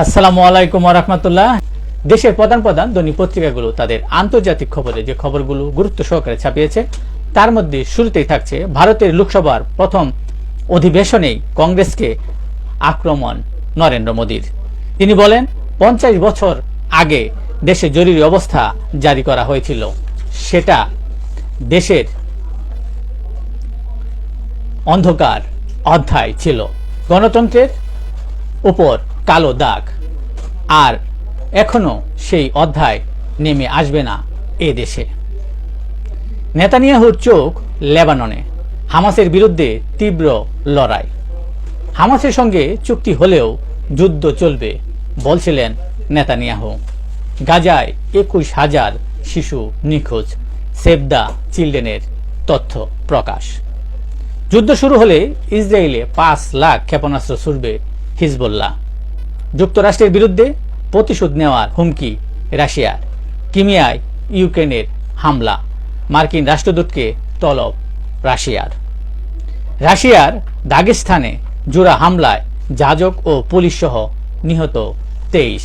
আসসালামু আলাইকুম ওয়া রাহমাতুল্লাহ। দেশের প্রধান প্রধান দৈনিক পত্রিকাগুলো তাদের আন্তর্জাতিক খবরে যে খবরগুলো গুরুত্ব সহকারে ছাপিয়েছে তার মধ্যে শুরুতেই থাকছে ভারতের লোকসভার প্রথম অধিবেশনেই কংগ্রেসকে আক্রমণ নরেন্দ্র মোদীর। তিনি বলেন 50 বছর আগে দেশে জরুরি অবস্থা জারি করা হয়েছিল, সেটা দেশের অন্ধকার অধ্যায় ছিল, গণতন্ত্রের উপর কালো দাগ, আর এখনো সেই অধ্যায় নেমে আসবে না এ দেশে। নেতানিয়াহুর চোখ লেবাননে, হামাসের বিরুদ্ধে তীব্র লড়াই। হামাসের সঙ্গে চুক্তি হলেও যুদ্ধ চলবে বলছিলেন নেতানিয়াহু। গাজায় 21,000 শিশু নিখোঁজ, সেভ দ্য চিলড্রেনের তথ্য প্রকাশ। যুদ্ধ শুরু হলে ইসরায়েলে 5 লাখ ক্ষেপণাস্ত্র ছুড়বে হিজবুল্লাহ। যুক্তরাষ্ট্রের বিরুদ্ধে প্রতিশোধ নেওয়ার হুমকি রাশিয়ার। ক্রিমিয়ায় ইউক্রেনের হামলা, মার্কিন রাষ্ট্রদূতকে তলব রাশিয়ার। রাশিয়ার দাগেস্তানে জোড়া হামলায় যাজক ও পুলিশ সহ নিহত 23।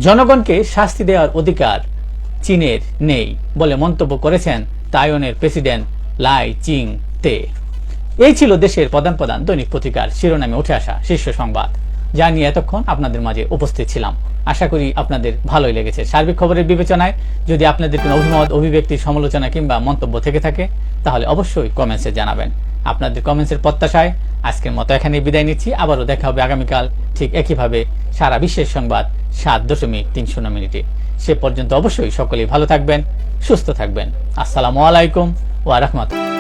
জনগণকে শাস্তি দেওয়ার অধিকার চীনের নেই বলে মন্তব্য করেছেন তাইওয়ানের প্রেসিডেন্ট লাই চিং তে। এই ছিল দেশের প্রধান প্রধান দৈনিক পত্রিকার শিরোনামে উঠে আসা শীর্ষ সংবাদ, যা নিয়ে এতক্ষণ আপনাদের মাঝে উপস্থিত ছিলাম। আশা করি আপনাদের ভালোই লেগেছে। সার্বিক খবরের বিবেচনায় যদি আপনাদের কোনো অভিমত, অভিব্যক্তি, সমালোচনা কিংবা মন্তব্য থেকে থাকে তাহলে অবশ্যই কমেন্টসে জানাবেন। আপনাদের কমেন্টসের প্রত্যাশায় আজকের মতো এখানে বিদায় নিচ্ছি। আবারও দেখা হবে আগামীকাল ঠিক একইভাবে সারা বিশ্বের সংবাদ 7.30 মিনিটে। সে পর্যন্ত অবশ্যই সকলেই ভালো থাকবেন, সুস্থ থাকবেন। আসসালামু আলাইকুম ওয়া রাহমাতুল্লাহ।